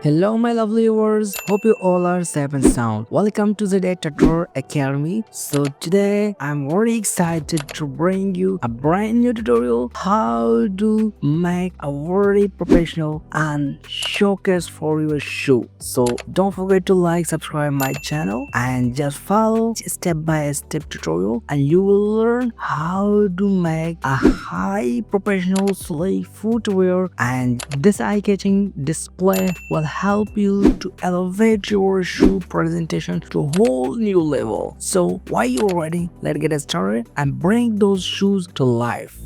Hello my lovely viewers, hope you all are safe and sound. Welcome to the TUTOR Academy. So today I'm very excited to bring you a brand new tutorial how to make a very professional and showcase for your show. So don't forget to like, subscribe my channel and just follow step by step tutorial and you will learn how to make a high professional sleek footwear, and this eye-catching display will help you to elevate your shoe presentation to a whole new level. So while you're ready, let's get started and bring those shoes to life.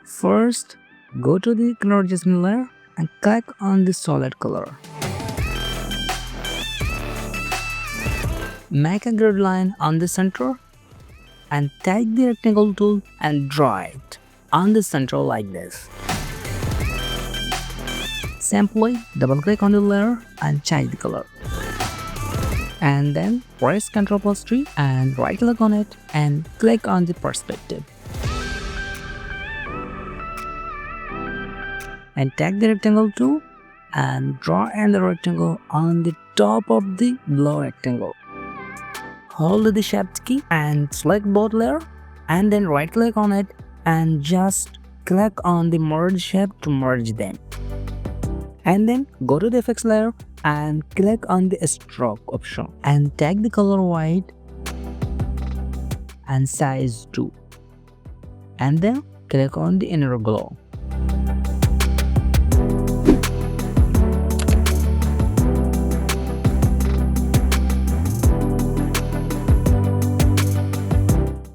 First, go to the color adjustment layer and click on the solid color. Make a grid line on the center and take the rectangle tool and draw it on the center like this. Simply double click on the layer and change the color. And then press Ctrl+3 and right click on it and click on the perspective. And take the rectangle tool and draw another rectangle on the top of the below rectangle. Hold the Shift key and select both layers and then right click on it and just click on the merge shape to merge them. And then go to the effects layer and click on the stroke option and take the color white and size 2 and then click on the inner glow.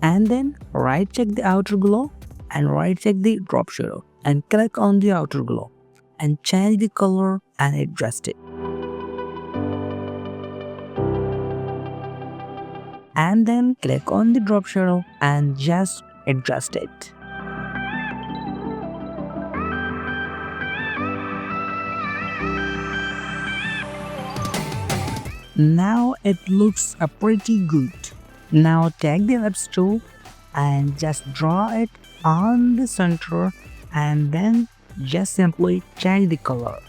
And then right check the outer glow and right check the drop shadow and click on the outer glow and change the color and adjust it. And then click on the drop shadow and just adjust it. Now it looks pretty good. Now take the ellipse tool and just draw it on the center and then just simply change the color.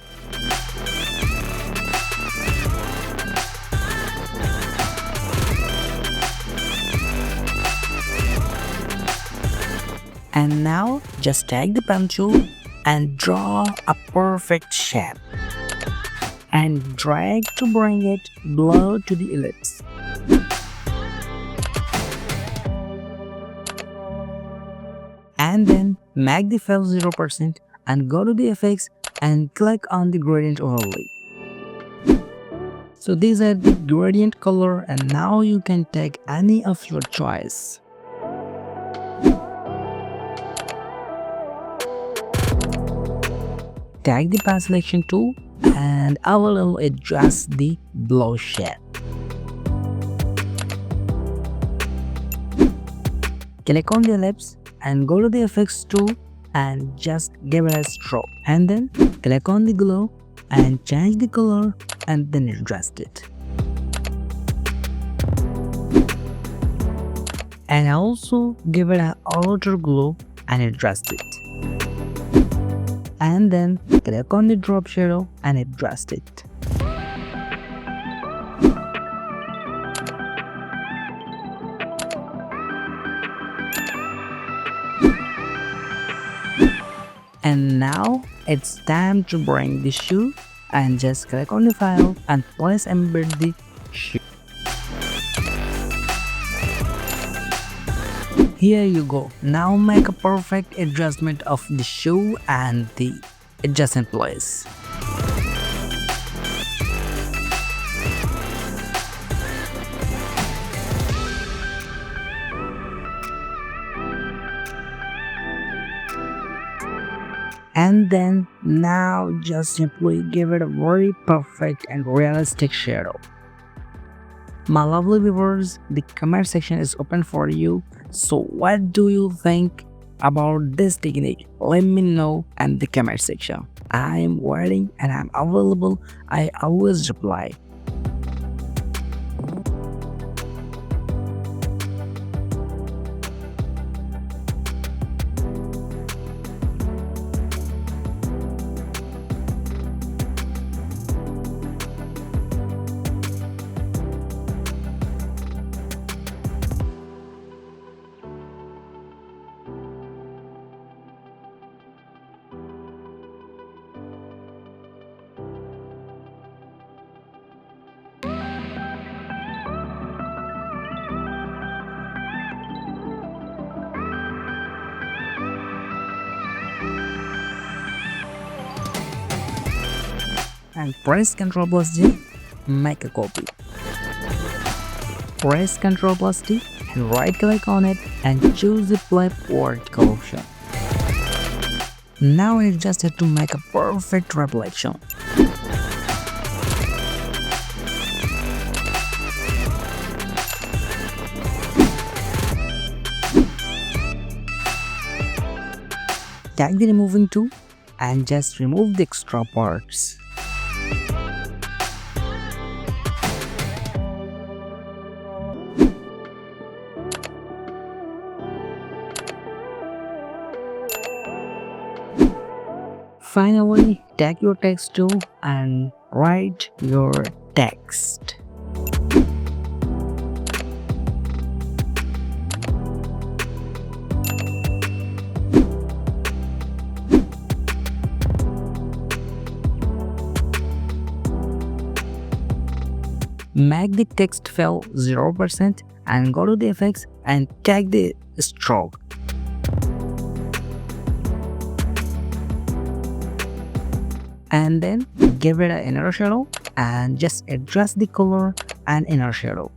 And now just take the pen tool and draw a perfect shape and drag to bring it below to the ellipse. And then make the fill 0% and go to the effects and click on the gradient overlay. So these are the gradient color and now you can take any of your choice. Take the pen selection tool and I will adjust the blow shape. Click on the ellipse and go to the effects tool and just give it a stroke and then click on the glow and change the color and then adjust it. And also give it an outer glow and adjust it. And then click on the drop shadow and adjust it. And now it's time to bring the shoe and just click on the file and press embed the shoe. Here you go. Now make a perfect adjustment of the shoe and the adjacent place. And then now just simply give it a very perfect and realistic shadow. My lovely viewers, the comment section is open for you. So what do you think about this technique? Let me know in the comment section. I am waiting and I'm available. I always reply. and press Ctrl plus J, make a copy. Press Ctrl plus T and right click on it and choose the flip vertical option. Now it just had to make a perfect reflection. Take the removing tool and just remove the extra parts. Finally, take your text tool and write your text. Make the text fill 0% and go to the effects and take the stroke. And then give it an inner shadow and just adjust the color and inner shadow.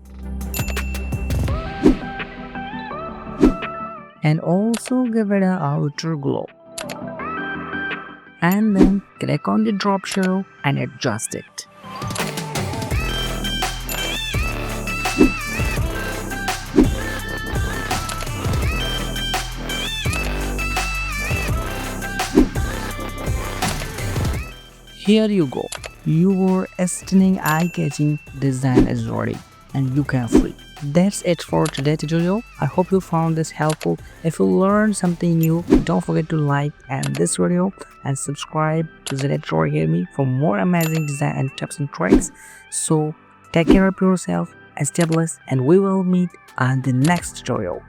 And also give it an outer glow. And then click on the drop shadow and adjust it. Here you go, your stunning eye-catching design is ready and you can free. That's it for today's tutorial. I hope you found this helpful. If you learned something new, don't forget to like this video and subscribe to the TUTOR Academy for more amazing design and tips and tricks. So take care of yourself and stay blessed, and we will meet on the next tutorial.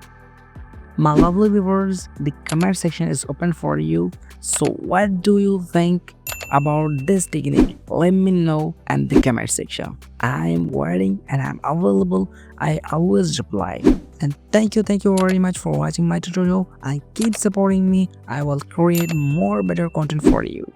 My lovely viewers, the comment section is open for you. So what do you think about this technique? Let me know in the comment section. I'm waiting and I'm available. I always reply. And thank you very much for watching my tutorial and keep supporting me. I will create more better content for you.